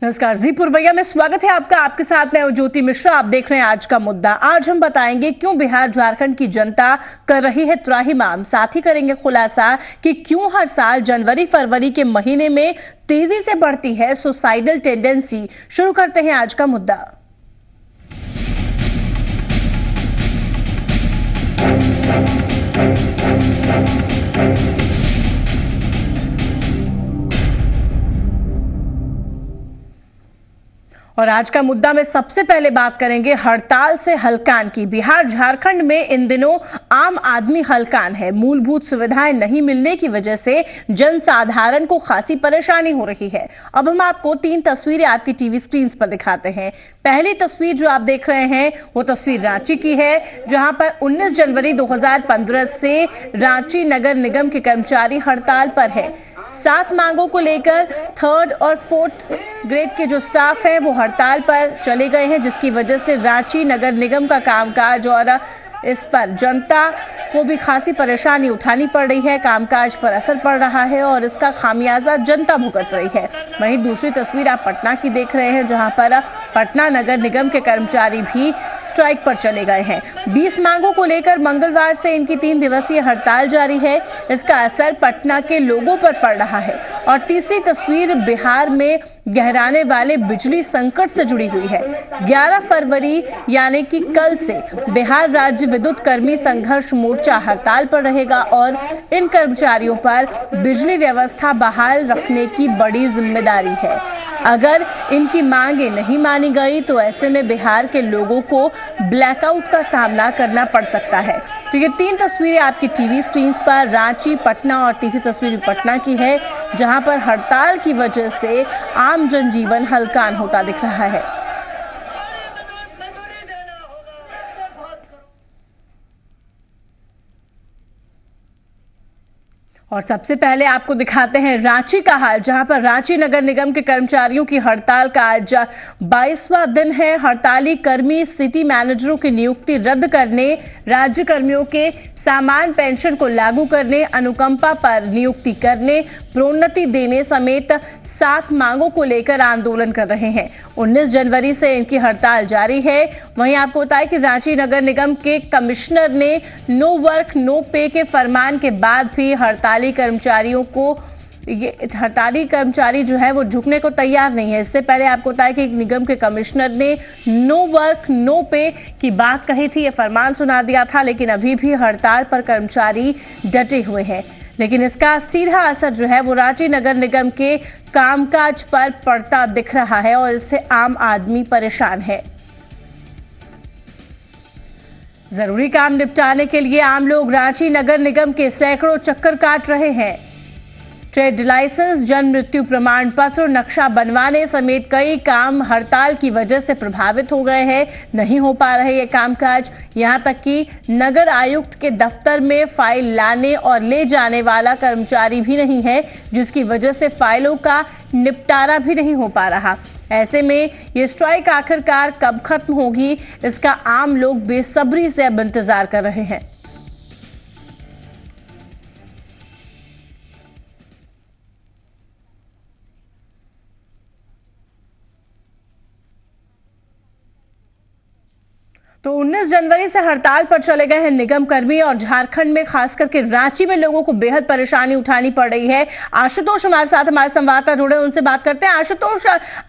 नमस्कार, जी पुरवैया में स्वागत है आपका। आपके साथ मैं ज्योति मिश्रा। आप देख रहे हैं आज का मुद्दा। आज हम बताएंगे क्यों बिहार झारखंड की जनता कर रही है त्राहिमाम। साथ ही करेंगे खुलासा कि क्यों हर साल जनवरी फरवरी के महीने में तेजी से बढ़ती है सुसाइडल टेंडेंसी। शुरू करते हैं आज का मुद्दा। और आज का मुद्दा में सबसे पहले बात करेंगे हड़ताल से हलकान की। बिहार झारखंड में इन दिनों आम आदमी हलकान है। मूलभूत सुविधाएं नहीं मिलने की वजह से जनसाधारण को खासी परेशानी हो रही है। अब हम आपको 3 तस्वीरें आपकी टीवी स्क्रीन पर दिखाते हैं। पहली तस्वीर जो आप देख रहे हैं वो तस्वीर रांची की है, जहां पर 19 जनवरी 2015 से रांची नगर निगम के कर्मचारी हड़ताल पर है। 7 मांगों को लेकर 3rd और 4th ग्रेड के जो स्टाफ हैं वो हड़ताल पर चले गए हैं, जिसकी वजह से रांची नगर निगम का कामकाज और इस पर जनता को भी खासी परेशानी उठानी पड़ रही है। कामकाज पर असर पड़ रहा है और इसका खामियाजा जनता भुगत रही है। वहीं दूसरी तस्वीर आप पटना की देख रहे हैं, जहां पर पटना नगर निगम के कर्मचारी भी स्ट्राइक पर चले गए हैं। 20 मांगों को लेकर मंगलवार से इनकी 3 दिवसीय हड़ताल जारी है। इसका असर पटना के लोगों पर पड़ रहा है। और तीसरी तस्वीर बिहार में गहराने वाले बिजली संकट से जुड़ी हुई है। 11 फरवरी यानी कि कल से बिहार राज्य विद्युत कर्मी संघर्ष मोर्चा हड़ताल पर रहेगा और इन कर्मचारियों पर बिजली व्यवस्था बहाल रखने की बड़ी जिम्मेदारी है। अगर इनकी मांगे नहीं मानी गई तो ऐसे में बिहार के लोगों को ब्लैकआउट का सामना करना पड़ सकता है। तो ये 3 तस्वीरें आपकी टीवी स्क्रीन पर रांची, पटना और तीसरी तस्वीर पटना की है, जहां पर हड़ताल की वजह से आम जनजीवन हलकान होता दिख रहा है। और सबसे पहले आपको दिखाते हैं रांची का हाल, जहां पर रांची नगर निगम के कर्मचारियों की हड़ताल का आज 22वां दिन है। हड़ताली कर्मी सिटी मैनेजरों की नियुक्ति रद्द करने, राज्य कर्मियों के सामान्य पेंशन को लागू करने, अनुकंपा पर नियुक्ति करने, प्रोन्नति देने समेत 7 मांगों को लेकर आंदोलन कर रहे हैं। 19 जनवरी से इनकी हड़ताल जारी है। वहीं आपको बताया कि रांची नगर निगम के कमिश्नर ने नो वर्क नो पे के फरमान के बाद भी हड़ताली कर्मचारी जो है वो झुकने को तैयार नहीं है। इससे पहले आपको बताया कि निगम के कमिश्नर ने नो वर्क नो पे की बात कही थी, ये फरमान सुना दिया था, लेकिन अभी भी हड़ताल पर कर्मचारी डटे हुए हैं। लेकिन इसका सीधा असर जो है वो रांची नगर निगम के कामकाज पर पड़ता दिख रहा है और इससे आम आदमी परेशान है। जरूरी काम निपटाने के लिए आम लोग रांची नगर निगम के सैकड़ों चक्कर काट रहे हैं। ट्रेड लाइसेंस, जन्म मृत्यु प्रमाण पत्र, नक्शा बनवाने समेत कई काम हड़ताल की वजह से प्रभावित हो गए हैं। नहीं हो पा रहे ये कामकाज। यहां तक कि नगर आयुक्त के दफ्तर में फाइल लाने और ले जाने वाला कर्मचारी भी नहीं है, जिसकी वजह से फाइलों का निपटारा भी नहीं हो पा रहा। ऐसे में ये स्ट्राइक आखिरकार कब खत्म होगी, इसका आम लोग बेसब्री से अब इंतजार कर रहे हैं। तो 19 जनवरी से हड़ताल पर चले गए हैं निगम कर्मी और झारखंड में खास करके रांची में लोगों को बेहद परेशानी उठानी पड़ रही है। आशुतोष हमारे साथ, हमारे संवाददाता जुड़े, उनसे बात करते हैं। आशुतोष,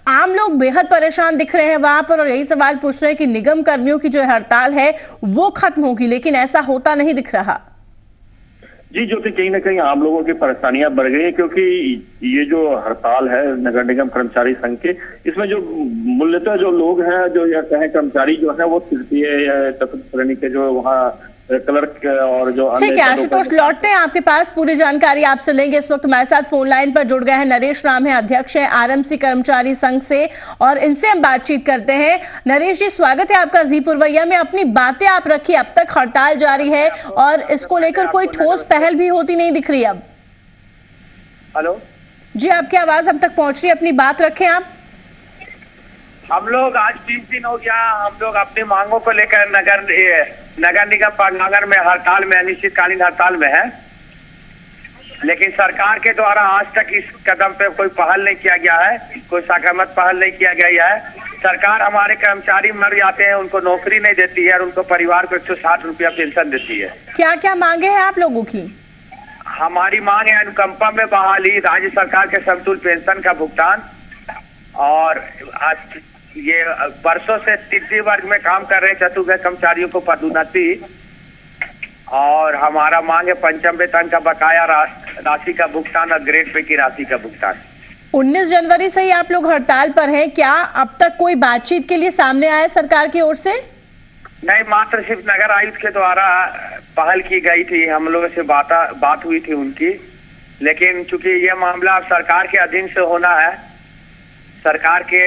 आम लोग बेहद परेशान दिख रहे हैं वहां पर और यही सवाल पूछ रहे हैं कि निगम कर्मियों की जो हड़ताल है वो खत्म होगी, लेकिन ऐसा होता नहीं दिख रहा। जी ज्योति, कहीं ना कहीं आम लोगों की परेशानियां बढ़ गई हैं, क्योंकि ये जो हड़ताल है नगर निगम कर्मचारी संघ के, इसमें जो मूल्यतः जो लोग हैं, जो या कहें कर्मचारी जो है वो तृतीय या चतुर्थ श्रेणी के जो वहाँ क्लर्क और जो ठीक है आशुतोष, लौटते हैं आपके पास, पूरी जानकारी आपसे लेंगे। इस वक्त हमारे साथ फोन लाइन पर जुड़ गए हैं नरेश राम है, अध्यक्ष है आरएमसी कर्मचारी संघ से, और इनसे हम बातचीत करते हैं। नरेश जी, स्वागत है आपका जी पुरवैया में। अपनी बातें आप रखिए। अब तक हड़ताल जारी है और इसको लेकर कोई ठोस पहल भी होती नहीं दिख रही अब। हेलो जी, आपकी आवाज हम तक पहुंच रही है, अपनी बात रखें आप। हम लोग आज 3 दिन हो गया, हम लोग अपनी मांगों को लेकर नगर निगम प्रांगण में हड़ताल में, अनिश्चितकालीन हड़ताल में है। लेकिन सरकार के द्वारा आज तक इस कदम पे कोई पहल नहीं किया गया है, कोई सकारात्मक पहल नहीं किया गया है। सरकार हमारे कर्मचारी मर जाते हैं, उनको नौकरी नहीं देती है और उनको परिवार को 160 रुपया पेंशन देती है। क्या क्या मांगे हैं आप लोगों की? हमारी मांग है अनुकंपा में बहाली, राज्य सरकार के समतुल्य पेंशन का भुगतान, और ये वर्षों से तृतीय वर्ग में काम कर रहे चतुर्थ कर्मचारियों को पदोन्नति, और हमारा मांग है पंचम वेतन का बकाया राशि का भुगतान और ग्रेड पे की राशि का भुगतान। 19 जनवरी से ही आप लोग हड़ताल पर हैं, क्या अब तक कोई बातचीत के लिए सामने आया सरकार की ओर से? नहीं, मात्र सिर्फ नगर आयुक्त के द्वारा पहल की गई थी, हम लोगों से बात हुई थी उनकी, लेकिन चूंकि ये मामला अब सरकार के अधीन से होना है, सरकार के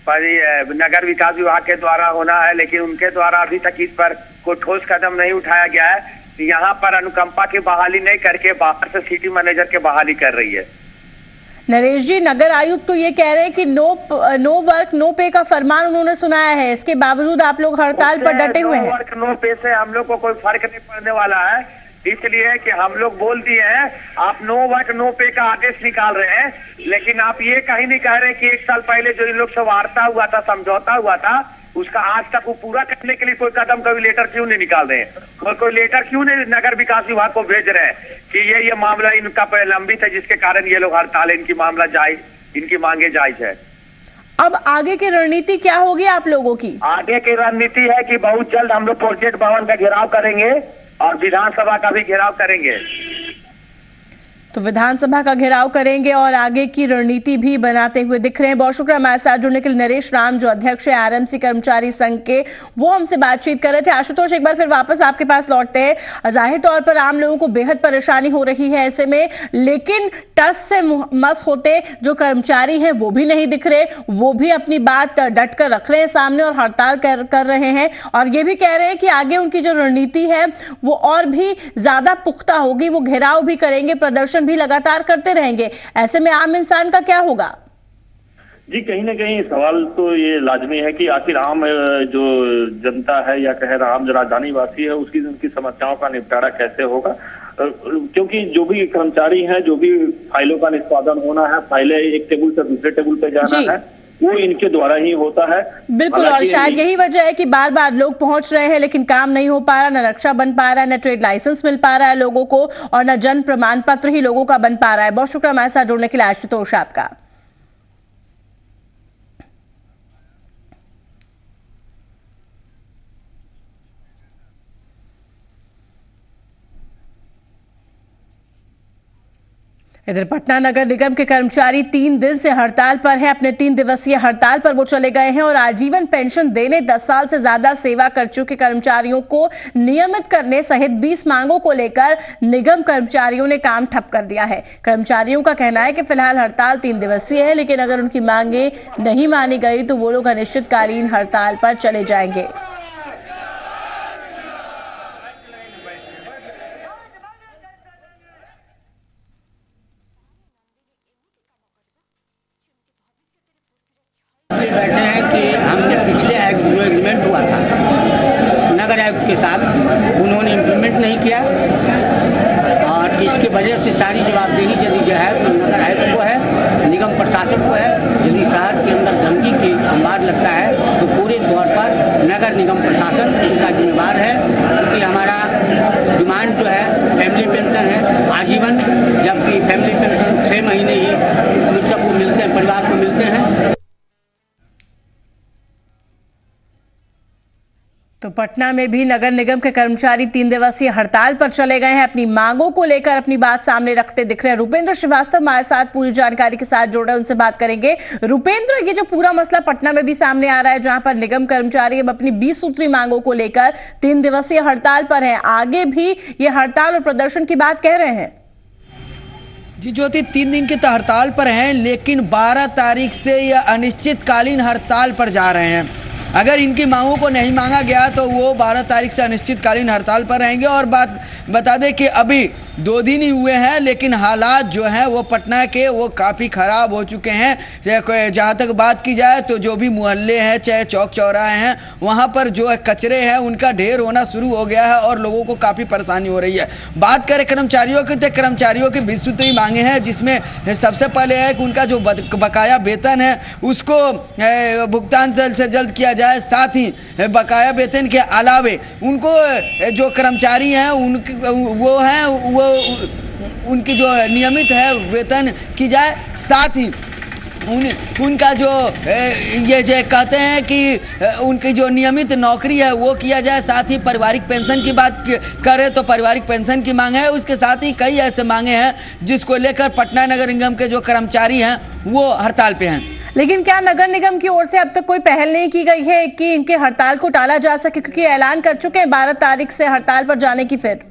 नगर विकास विभाग के द्वारा होना है, लेकिन उनके द्वारा अभी तक इस पर कोई ठोस कदम नहीं उठाया गया है। यहाँ पर अनुकंपा की बहाली नहीं करके बाहर से सिटी मैनेजर के बहाली कर रही है। नरेश जी, नगर आयुक्त तो ये कह रहे हैं कि नो वर्क नो पे का फरमान उन्होंने सुनाया है, इसके बावजूद आप लोग हड़ताल पर डटे हुए हैं। नो वर्क नो पे से हम लोग को कोई फर्क नहीं पड़ने वाला है, इसलिए कि हम लोग बोल दिए हैं आप नो वर्क नो पे का आदेश निकाल रहे हैं, लेकिन आप ये कहीं नहीं कह रहे कि 1 साल पहले जो इन लोग से वार्ता हुआ था, समझौता हुआ था, उसका आज तक वो पूरा करने के लिए कोई कदम, कोई लेटर क्यों नहीं निकाल रहे हैं, और कोई लेटर क्यों नहीं नगर विकास विभाग को भेज रहे हैं कि ये मामला इनका लंबित है, जिसके कारण ये लोग हड़ताल, इनकी मामला जायज, इनकी मांगे जायज है। अब आगे की रणनीति क्या होगी आप लोगों की? आगे की रणनीति है कि बहुत जल्द हम लोग प्रोजेक्ट भवन का घेराव करेंगे और विधानसभा का भी घेराव करेंगे। तो विधानसभा का घेराव करेंगे और आगे की रणनीति भी बनाते हुए दिख रहे हैं। बहुत शुक्रिया हमारे साथ जुड़ने के लिए नरेश राम, जो अध्यक्ष है आरएमसी कर्मचारी संघ के, वो हमसे बातचीत कर रहे थे। आशुतोष, एक बार फिर वापस आपके पास लौटते हैं। जाहिर तौर पर आम लोगों को बेहद परेशानी हो रही है ऐसे में, लेकिन टस से मस होते जो कर्मचारी हैं वो भी नहीं दिख रहे, वो भी अपनी बात डट कर रख रहे हैं सामने और हड़ताल कर रहे हैं, और ये भी कह रहे हैं कि आगे उनकी जो रणनीति है वो और भी ज्यादा पुख्ता होगी, वो घेराव भी करेंगे, प्रदर्शन भी लगातार करते रहेंगे। ऐसे में आम इंसान का क्या होगा? जी, कहीं ना कहीं सवाल तो ये लाजमी है कि आखिर आम जो जनता है या कह रहा आम जो राजधानी वासी है उनकी समस्याओं का निपटारा कैसे होगा, क्योंकि जो भी कर्मचारी हैं, जो भी फाइलों का निष्पादन होना है, फाइलें एक टेबल से दूसरे टेबल पे जाना है, वो इनके द्वारा ही होता है। बिल्कुल, और शायद यही वजह है कि बार बार लोग पहुंच रहे हैं लेकिन काम नहीं हो पा रहा, न नक्शा बन पा रहा है, न ट्रेड लाइसेंस मिल पा रहा है लोगों को, और न जन्म प्रमाण पत्र ही लोगों का बन पा रहा है। बहुत शुक्रिया हमारे साथ जुड़ने के लिए आशुतोष आपका। इधर पटना नगर निगम के कर्मचारी 3 दिन से हड़ताल पर हैं। अपने 3 दिवसीय हड़ताल पर वो चले गए हैं और आजीवन पेंशन देने, 10 साल से ज्यादा सेवा कर चुके कर्मचारियों को नियमित करने सहित 20 मांगों को लेकर निगम कर्मचारियों ने काम ठप कर दिया है। कर्मचारियों का कहना है कि फिलहाल हड़ताल 3 दिवसीय है, लेकिन अगर उनकी मांगे नहीं मानी गई तो वो लोग अनिश्चितकालीन हड़ताल पर चले जाएंगे। बैठे हैं कि हमने पिछले जो एग्रीमेंट हुआ था नगर आयुक्त के साथ, उन्होंने इम्प्लीमेंट नहीं किया, और इसके वजह से सारी जवाबदेही यदि जो है तो नगर आयुक्त को है, निगम प्रशासन को है। यदि शहर के अंदर गंदगी की अंबार लगता है तो पूरे तौर पर नगर निगम प्रशासन इसका जिम्मेदार है, क्योंकि हमारा डिमांड जो है फैमिली पेंशन है आजीवन, जबकि फैमिली पेंशन 6 महीने ही मृतक को मिलते हैं, परिवार को मिलते हैं। तो पटना में भी नगर निगम के कर्मचारी 3 दिवसीय हड़ताल पर चले गए हैं। अपनी मांगों को लेकर अपनी बात सामने रखते दिख रहे हैं। रुपेंद्र श्रीवास्तव हमारे साथ पूरी जानकारी के साथ जुड़ रहे हैं, उनसे बात करेंगे। रुपेंद्र, ये जो पूरा मसला पटना में भी सामने आ रहा है, जहां पर निगम कर्मचारी अब अपनी 20 सूत्री मांगों को लेकर 3 दिवसीय हड़ताल पर है, आगे भी ये हड़ताल और प्रदर्शन की बात कह रहे हैं? जी ज्योति, 3 दिन की तो हड़ताल पर हैं, लेकिन 12 तारीख से ये अनिश्चितकालीन हड़ताल पर जा रहे हैं। अगर इनकी मांगों को नहीं मांगा गया तो वो 12 तारीख से अनिश्चितकालीन हड़ताल पर रहेंगे। और बात बता दें कि अभी 2 दिन ही हुए हैं, लेकिन हालात जो हैं वो पटना के वो काफ़ी ख़राब हो चुके हैं। जहाँ तक बात की जाए तो जो भी मोहल्ले हैं, चाहे चौक चौराहे हैं, वहाँ पर जो है कचरे हैं उनका ढेर होना शुरू हो गया है और लोगों को काफ़ी परेशानी हो रही है। बात करें कर्मचारियों की तो कर्मचारियों की 20 सूत्री मांगे हैं, जिसमें सबसे पहले है कि उनका जो बकाया वेतन है उसको भुगतान जल्द से जल्द किया जाए। साथ ही बकाया वेतन के अलावे उनको जो कर्मचारी हैं उनकी जो नियमित है वेतन की जाए। साथ ही उनका जो ये जो कहते हैं कि उनकी जो नियमित नौकरी है वो किया जाए। साथ ही पारिवारिक पेंशन की बात करें तो पारिवारिक पेंशन की मांग है। उसके साथ ही कई ऐसे मांगे हैं जिसको लेकर पटना नगर निगम के जो कर्मचारी हैं वो हड़ताल पे हैं। लेकिन क्या नगर निगम की ओर से अब तक कोई पहल नहीं की गई है कि इनके हड़ताल को टाला जा सके, क्योंकि ऐलान कर चुके हैं 12 तारीख से हड़ताल पर जाने की। फिर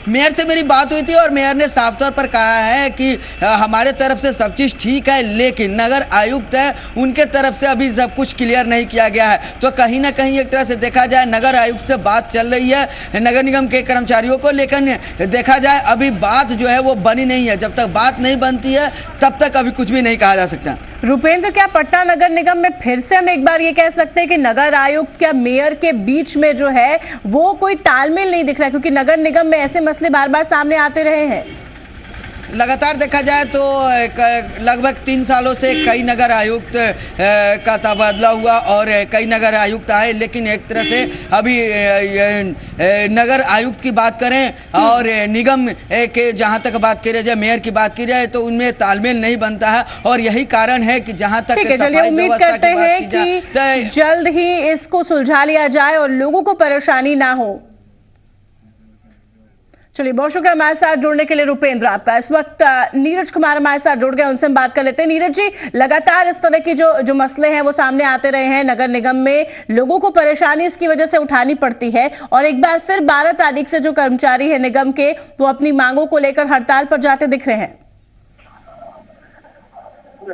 मेयर से मेरी बात हुई थी और मेयर ने साफ तौर पर कहा है कि हमारे तरफ से सब चीज़ ठीक है, लेकिन नगर आयुक्त है उनके तरफ से अभी सब कुछ क्लियर नहीं किया गया है। तो कहीं ना कहीं एक तरह से देखा जाए नगर आयुक्त से बात चल रही है नगर निगम के कर्मचारियों को, लेकिन देखा जाए अभी बात जो है वो बनी नहीं है। जब तक बात नहीं बनती है तब तक अभी कुछ भी नहीं कहा जा सकता। रुपेंद्र, क्या पटना नगर निगम में फिर से हम एक बार ये कह सकते हैं कि नगर आयुक्त या मेयर के बीच में जो है वो कोई तालमेल नहीं दिख रहा है, क्योंकि नगर निगम में ऐसे मसले बार बार सामने आते रहे हैं? लगातार देखा जाए तो लगभग 3 सालों से कई नगर आयुक्त का तबादला हुआ और कई नगर आयुक्त आए, लेकिन एक तरह से अभी नगर आयुक्त की बात करें और निगम के जहां तक बात की जाए, मेयर की बात की जाए तो उनमें तालमेल नहीं बनता है। और यही कारण है कि जहां तक चलिए उम्मीद करते हैं कि जल्द ही इसको सुलझा लिया जाए और लोगों को परेशानी ना हो। चलिए, बहुत शुक्रिया हमारे साथ जुड़ने के लिए रुपेंद्र आपका। इस वक्त नीरज कुमार हमारे साथ जुड़ गए, उनसे हम बात कर लेते हैं। नीरज जी, लगातार इस तरह की जो मसले हैं वो सामने आते रहे हैं। नगर निगम में लोगों को परेशानी इसकी वजह से उठानी पड़ती है और एक बार फिर 12 तारीख से जो कर्मचारी है निगम के वो अपनी मांगों को लेकर हड़ताल पर जाते दिख रहे हैं।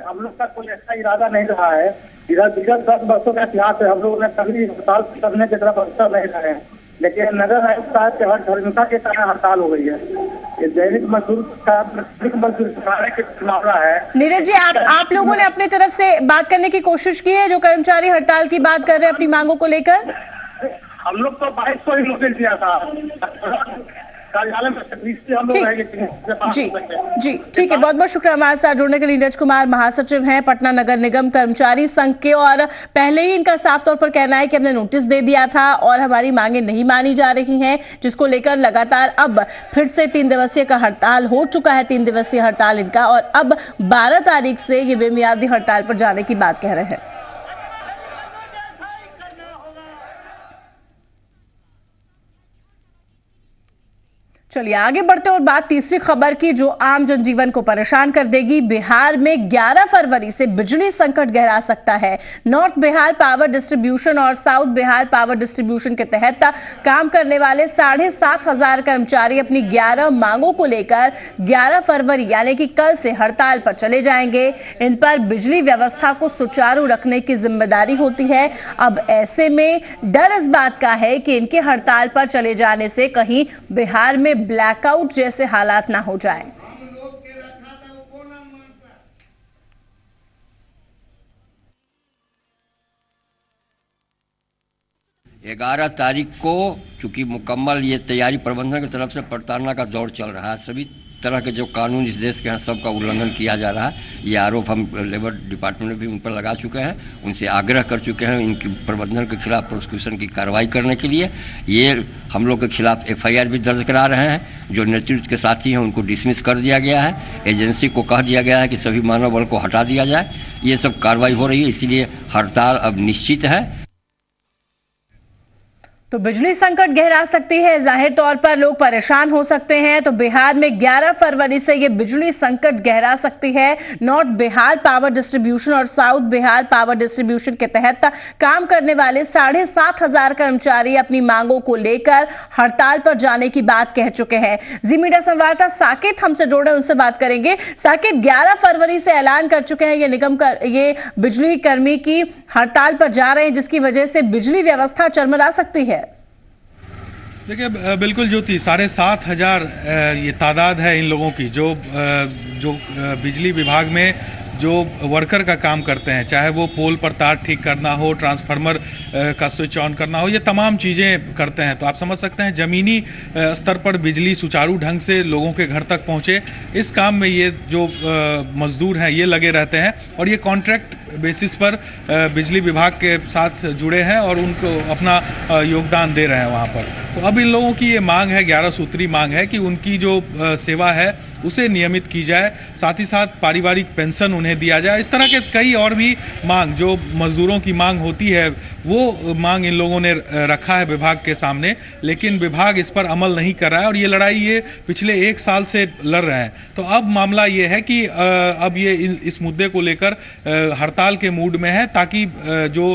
हम लोग का कोई ऐसा इरादा नहीं रहा है। विगत 10 वर्षों का इतिहास है, हम लोगों ने कभी हड़ताल करने की तरफ अवसर नहीं रहे हैं, लेकिन नगर आयुक्त साहब के हड़ताल के कारण हड़ताल हो गई है। ये दैनिक मजदूर का मामला है। नीरज जी, आप लोगों ने अपनी तरफ से बात करने की कोशिश की है? जो कर्मचारी हड़ताल की बात कर रहे हैं अपनी मांगों को लेकर, हम लोग तो 2200 ही नोटिस दिया था कार्यालय में। जी ठीक है, बहुत बहुत शुक्रिया हमारे साथ जुड़ने के लिए। नीरज कुमार महासचिव हैं पटना नगर निगम कर्मचारी संघ के, और पहले ही इनका साफ तौर पर कहना है कि हमने नोटिस दे दिया था और हमारी मांगे नहीं मानी जा रही हैं, जिसको लेकर लगातार अब फिर से 3 दिवसीय का हड़ताल हो चुका है। 3 दिवसीय हड़ताल इनका, और अब 12 तारीख से ये बेमियादी हड़ताल पर जाने की बात कह रहे हैं। चलिए आगे बढ़ते और बात तीसरी खबर की, जो आम जनजीवन को परेशान कर देगी। बिहार में 11 फरवरी से बिजली संकट गहरा सकता है। नॉर्थ बिहार पावर डिस्ट्रीब्यूशन और साउथ बिहार पावर डिस्ट्रीब्यूशन के तहत काम करने वाले 7,500 कर्मचारी अपनी 11 मांगों को लेकर 11 फरवरी यानी कि कल से हड़ताल पर चले जाएंगे। इन पर बिजली व्यवस्था को सुचारू रखने की जिम्मेदारी होती है। अब ऐसे में डर इस बात का है कि इनके हड़ताल पर चले जाने से कहीं बिहार में ब्लैकआउट जैसे हालात ना हो जाए। 11 तारीख को चूंकि मुकम्मल ये तैयारी प्रबंधन की तरफ से प्रताड़ना का दौर चल रहा है। सभी तरह के जो कानून इस देश के हैं सबका उल्लंघन किया जा रहा है। ये आरोप हम लेबर डिपार्टमेंट में भी उन पर लगा चुके हैं, उनसे आग्रह कर चुके हैं इनके प्रबंधन के खिलाफ प्रोसिक्यूशन की कार्रवाई करने के लिए। ये हम लोग के खिलाफ FIR भी दर्ज करा रहे हैं। जो नेतृत्व के साथी हैं उनको डिसमिस कर दिया गया है। एजेंसी को कह दिया गया है कि सभी मानव बल को हटा दिया जाए। ये सब कार्रवाई हो रही है, इसीलिए हड़ताल अब निश्चित है। तो बिजली संकट गहरा सकती है, जाहिर तौर पर लोग परेशान हो सकते हैं। तो बिहार में 11 फरवरी से ये बिजली संकट गहरा सकती है। नॉर्थ बिहार पावर डिस्ट्रीब्यूशन और साउथ बिहार पावर डिस्ट्रीब्यूशन के तहत काम करने वाले 7,500 कर्मचारी अपनी मांगों को लेकर हड़ताल पर जाने की बात कह चुके हैं। जी मीडिया संवाददाता साकेत हमसे जोड़े, उनसे बात करेंगे। साकेत, 11 फरवरी से ऐलान कर चुके हैं ये बिजली कर्मी की हड़ताल पर जा रहे हैं, जिसकी वजह से बिजली व्यवस्था चरमरा सकती है। बिल्कुल ज्योति, 7,500 ये तादाद है इन लोगों की जो बिजली विभाग में जो वर्कर का काम करते हैं, चाहे वो पोल पर तार ठीक करना हो, ट्रांसफार्मर का स्विच ऑन करना हो, ये तमाम चीज़ें करते हैं। तो आप समझ सकते हैं ज़मीनी स्तर पर बिजली सुचारू ढंग से लोगों के घर तक पहुँचे, इस काम में ये जो मज़दूर हैं ये लगे रहते हैं और ये कॉन्ट्रैक्ट बेसिस पर बिजली विभाग के साथ जुड़े हैं और उनको अपना योगदान दे रहे हैं वहाँ पर। तो अब इन लोगों की ये मांग है, 11 सूत्री मांग है कि उनकी जो सेवा है उसे नियमित की जाए, साथ ही साथ पारिवारिक पेंशन उन्हें दिया जाए। इस तरह के कई और भी मांग जो मज़दूरों की मांग होती है वो मांग इन लोगों ने रखा है विभाग के सामने, लेकिन विभाग इस पर अमल नहीं कर रहा है और ये लड़ाई ये पिछले 1 साल से लड़ रहे हैं। तो अब मामला ये है कि अब ये इस मुद्दे को लेकर हड़ताल के मूड में है, ताकि जो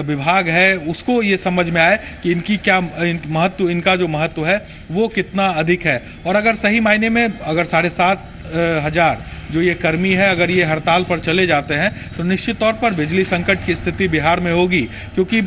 विभाग है उसको ये समझ में आए कि इनका जो महत्व है वो कितना अधिक है। और अगर सही मायने में अगर 7,500 जो ये कर्मी है अगर ये हड़ताल पर चले जाते हैं तो निश्चित तौर पर बिजली संकट की स्थिति बिहार में होगी, क्योंकि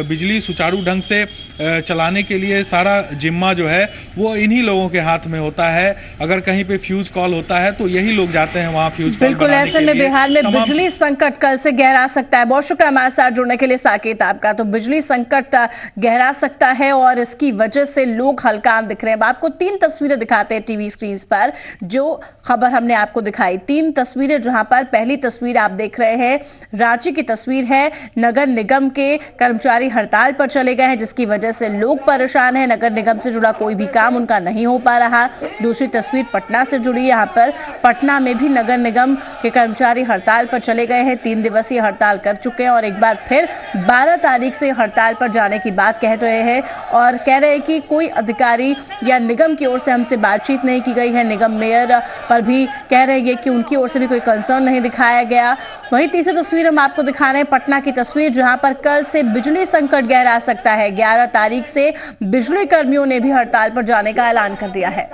बिजली सुचारू ढंग से चलाने के लिए सारा जिम्मा जो है वो इन्हीं लोगों के हाथ में होता है। अगर कहीं पे फ्यूज कॉल होता है तो यही लोग जाते हैं वहाँ फ्यूज कॉल बिल्कुल, ऐसे में बिहार में बिजली संकट कल से गहरा सकता है। बहुत शुक्रिया हमारे साथ जुड़ने के लिए साकेत आपका। तो बिजली संकट गहरा सकता है और इसकी वजह से लोग हलकान दिख रहे हैं। आपको 3 तस्वीरें दिखाते हैं टीवी स्क्रीन पर, जो खबर हमने आपको दिखाई। 3 तस्वीरें, जहां पर पहली तस्वीर आप देख रहे हैं रांची की तस्वीर है। नगर निगम के कर्मचारी हड़ताल पर चले गए हैं, जिसकी वजह से लोग परेशान हैं। नगर निगम से जुड़ा कोई भी काम उनका नहीं हो पा रहा। दूसरी तस्वीर पटना से जुड़ी, यहाँ पर पटना में भी नगर निगम के कर्मचारी हड़ताल पर चले गए हैं। 3 दिवसीय हड़ताल कर चुके हैं और एक बार फिर 12 तारीख से हड़ताल पर जाने की बात कह रहे हैं और कह रहे हैं कि कोई अधिकारी या निगम की ओर से हमसे बातचीत नहीं की गई है। निगम मेयर पर भी कह रहे हैं कि उनकी ओर से भी कोई कंसर्न नहीं दिखाया गया। वहीं तीसरी तस्वीर हम आपको दिखा रहे हैं पटना की तस्वीर, जहां पर कल से बिजली संकट गहरा सकता है। 11 तारीख से बिजली कर्मियों ने भी हड़ताल पर जाने का ऐलान कर दिया है।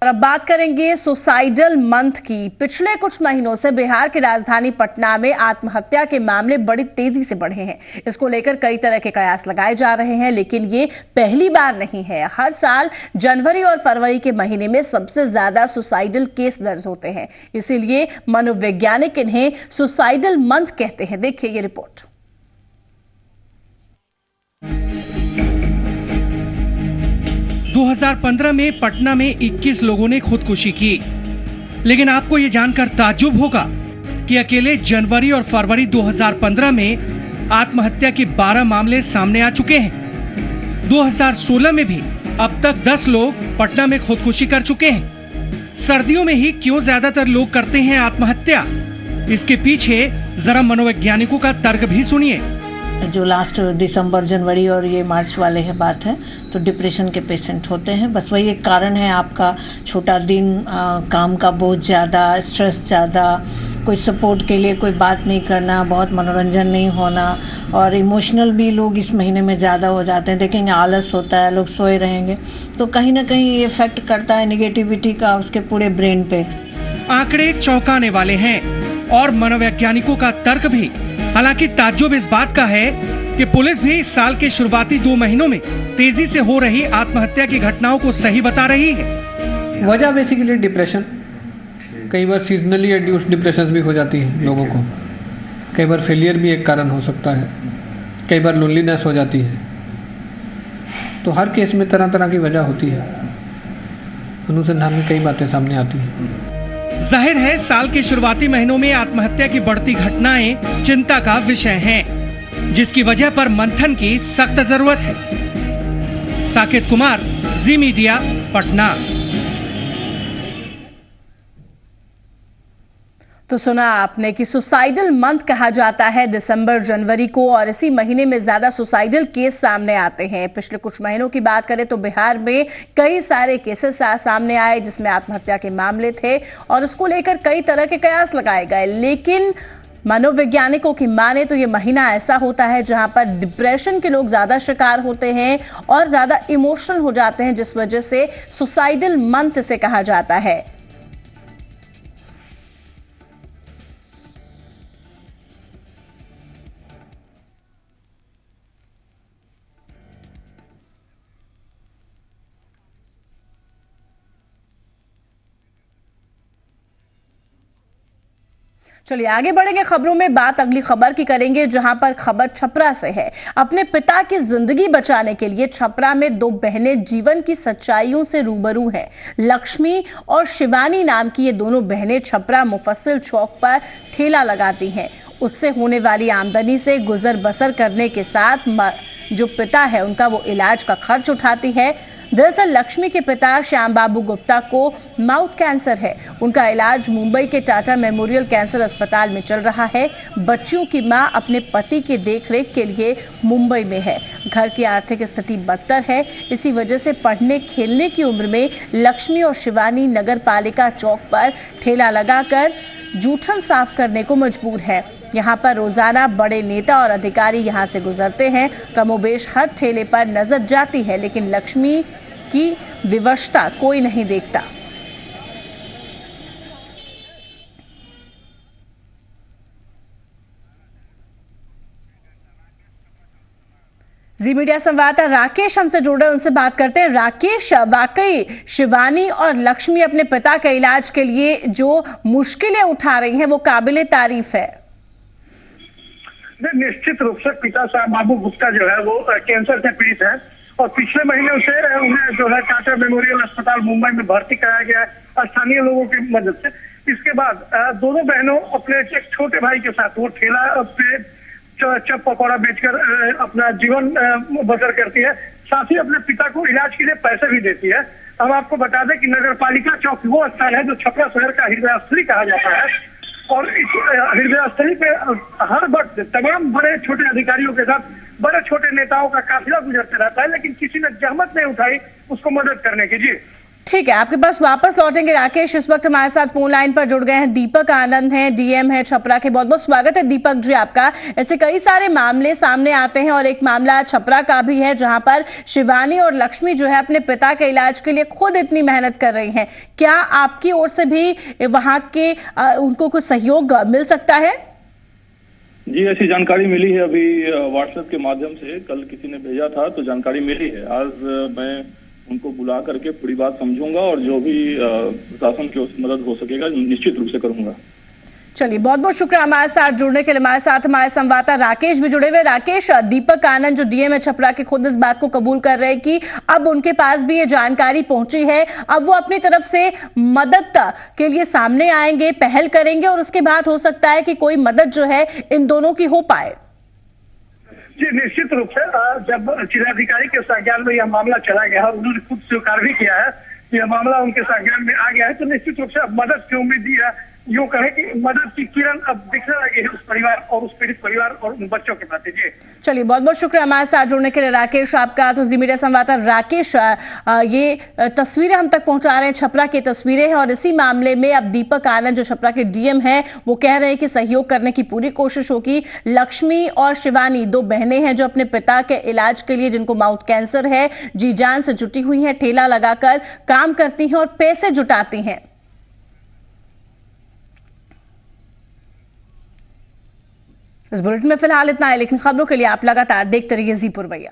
और अब बात करेंगे सुसाइडल मंथ की। पिछले कुछ महीनों से बिहार की राजधानी पटना में आत्महत्या के मामले बड़ी तेजी से बढ़े हैं। इसको लेकर कई तरह के कयास लगाए जा रहे हैं, लेकिन ये पहली बार नहीं है। हर साल जनवरी और फरवरी के महीने में सबसे ज्यादा सुसाइडल केस दर्ज होते हैं, इसीलिए मनोवैज्ञानिक इन्हें सुसाइडल मंथ कहते हैं। देखिए ये रिपोर्ट। दो 2015 में पटना में 21 लोगों ने खुदकुशी की, लेकिन आपको ये जानकर ताज्जुब होगा कि अकेले जनवरी और फरवरी 2015 में आत्महत्या के 12 मामले सामने आ चुके हैं। 2016 में भी अब तक 10 लोग पटना में खुदकुशी कर चुके हैं। सर्दियों में ही क्यों ज्यादातर लोग करते हैं आत्महत्या? इसके पीछे जरा मनोवैज्ञानिकों का तर्क भी सुनिए। जो लास्ट दिसंबर, जनवरी और ये मार्च वाले है बात है, तो डिप्रेशन के पेशेंट होते हैं। बस वही एक कारण है, आपका छोटा दिन, काम का बोझ ज़्यादा, स्ट्रेस ज़्यादा, कोई सपोर्ट के लिए कोई बात नहीं करना, बहुत मनोरंजन नहीं होना, और इमोशनल भी लोग इस महीने में ज़्यादा हो जाते हैं। देखेंगे आलस होता है, लोग सोए रहेंगे, तो कहीं ना कहीं ये इफेक्ट करता है निगेटिविटी का उसके पूरे ब्रेन पे। आंकड़े चौंकाने वाले हैं और मनोवैज्ञानिकों का तर्क भी। हालांकि ताज्जुब इस बात का है कि पुलिस भी इस साल के शुरुआती 2 महीनों में तेजी से हो रही आत्महत्या की घटनाओं को सही बता रही है। वजह बेसिकली डिप्रेशन, कई बार सीजनली इंड्यूस्ड डिप्रेशन भी हो जाती है लोगों को, कई बार फेलियर भी एक कारण हो सकता है, कई बार लोनलीनेस हो जाती है। तो हर केस में तरह तरह की वजह होती है। अनुसंधान में कई बातें सामने आती हैं। जाहिर है साल के शुरुआती महीनों में आत्महत्या की बढ़ती घटनाएं चिंता का विषय हैं, जिसकी वजह पर मंथन की सख्त जरूरत है। साकेत कुमार, जी मीडिया, पटना। तो सुना आपने कि सुसाइडल मंथ कहा जाता है दिसंबर जनवरी को, और इसी महीने में ज्यादा सुसाइडल केस सामने आते हैं। पिछले कुछ महीनों की बात करें तो बिहार में कई सारे केसेस सामने आए जिसमें आत्महत्या के मामले थे और इसको लेकर कई तरह के कयास लगाए गए। लेकिन मनोवैज्ञानिकों की माने तो ये महीना ऐसा होता है जहां पर डिप्रेशन के लोग ज्यादा शिकार होते हैं और ज्यादा इमोशनल हो जाते हैं, जिस वजह से सुसाइडल मंथ से कहा जाता है। चलिए आगे बढ़ेंगे खबरों में। बात अगली खबर की करेंगे, जहां पर खबर छपरा से है। अपने पिता की जिंदगी बचाने के लिए छपरा में दो बहनें जीवन की सच्चाइयों से रूबरू हैं। लक्ष्मी और शिवानी नाम की ये दोनों बहनें छपरा मुफस्सिल चौक पर ठेला लगाती हैं। उससे होने वाली आमदनी से गुजर बसर करने के साथ जो पिता है उनका वो इलाज का खर्च उठाती है। दरअसल लक्ष्मी के पिता श्याम बाबू गुप्ता को माउथ कैंसर है। उनका इलाज मुंबई के टाटा मेमोरियल कैंसर अस्पताल में चल रहा है। बच्चियों की मां अपने पति के देखरेख के लिए मुंबई में है। घर की आर्थिक स्थिति बदतर है। इसी वजह से पढ़ने खेलने की उम्र में लक्ष्मी और शिवानी नगर पालिका चौक पर ठेला लगाकर जूठन साफ करने को मजबूर है। यहाँ पर रोजाना बड़े नेता और अधिकारी यहाँ से गुजरते हैं। कमोबेश हर ठेले पर नजर जाती है, लेकिन लक्ष्मी की विवशता कोई नहीं देखता। जी मीडिया संवाददाता राकेश हमसे जुड़े, उनसे बात करते हैं। राकेश, वाकई शिवानी और लक्ष्मी अपने पिता के इलाज के लिए जो मुश्किलें उठा रही हैं वो काबिले तारीफ है। निश्चित रूप से पिता साहब बाबू गुप्ता जो है वो कैंसर से पीड़ित है और पिछले महीने उसे उन्हें जो है टाटा मेमोरियल अस्पताल मुंबई में भर्ती कराया गया है स्थानीय लोगों की मदद से। इसके बाद दोनों बहनों अपने एक छोटे भाई के साथ वो ठेला पे चप पकौड़ा बेचकर अपना जीवन बसर करती है। साथ ही अपने पिता को इलाज के लिए पैसे भी देती है। हम आपको बता दें कि नगर पालिका चौक वो स्थान है जो छपरा शहर का हृदयस्थली कहा जाता है और इस हृदयस्थली पे हर वक्त तमाम बड़े छोटे अधिकारियों के साथ बड़े छोटे नेताओं का काफिला गुजरते रहता है, लेकिन किसी ने जहमत नहीं उठाई उसको मदद करने की। जी ठीक है, आपके पास वापस लौटेंगे राकेश। इस वक्त हमारे साथ फोन लाइन पर जुड़ गए हैं दीपक आनंद हैं, डीएम है छपरा के। बहुत बहुत स्वागत है दीपक जी आपका। ऐसे कई सारे मामले सामने आते हैं और एक मामला छपरा का भी है जहां पर शिवानी और लक्ष्मी जो है अपने पिता के इलाज के लिए खुद इतनी मेहनत कर रही हैं। क्या आपकी ओर से भी वहां के उनको कुछ सहयोग मिल सकता है? जी ऐसी जानकारी मिली है अभी व्हाट्सएप के माध्यम से, कल किसी ने भेजा था तो जानकारी मिली है। आज मैं उनको बुला करके पूरी बात समझूंगा और जो भी प्रशासन की ओर से मदद हो सकेगा निश्चित रूप से करूंगा। चलिए बहुत बहुत शुक्रिया हमारे साथ जुड़ने के लिए। हमारे साथ हमारे संवाददाता राकेश भी जुड़े हुए। राकेश, दीपक आनंद जो डीएम है छपरा के खुद इस बात को कबूल कर रहे हैं कि अब उनके पास भी ये जानकारी पहुंची है। अब वो अपनी तरफ से मदद के लिए सामने आएंगे, पहल करेंगे और उसके बाद हो सकता है कि कोई मदद जो है इन दोनों की हो पाए। जी निश्चित रूप से जब जिलाधिकारी के संज्ञान में यह मामला चला गया है, उन्होंने खुद स्वीकार भी किया है कि यह मामला उनके संज्ञान में आ गया है, तो निश्चित रूप से अब मदद की उम्मीद दी है। यूं कहें कि मदद की किरण अब दिखने लगी है उस परिवार और उस पीड़ित परिवार और उन बच्चों के प्रति। जी चलिए बहुत बहुत शुक्रिया हमारे साथ जुड़ने के लिए राकेश आपका। तो जी मीडिया संवाददाता राकेश ये तस्वीरें हम तक पहुंचा रहे हैं, छपरा की तस्वीरें हैं और इसी मामले में अब दीपक आनंद जो छपरा के डीएम हैं वो कह रहे हैं कि सहयोग करने की पूरी कोशिश होगी। लक्ष्मी और शिवानी दो बहनें हैं जो अपने पिता के इलाज के लिए, जिनको माउथ कैंसर है, जी जान से जुटी हुई हैं, ठेला लगाकर काम करती हैं और पैसे जुटाती हैं। इस बुलेटिन में फिलहाल इतना है, लेकिन खबरों के लिए आप लगातार देखते रहिए जी पुरवैया।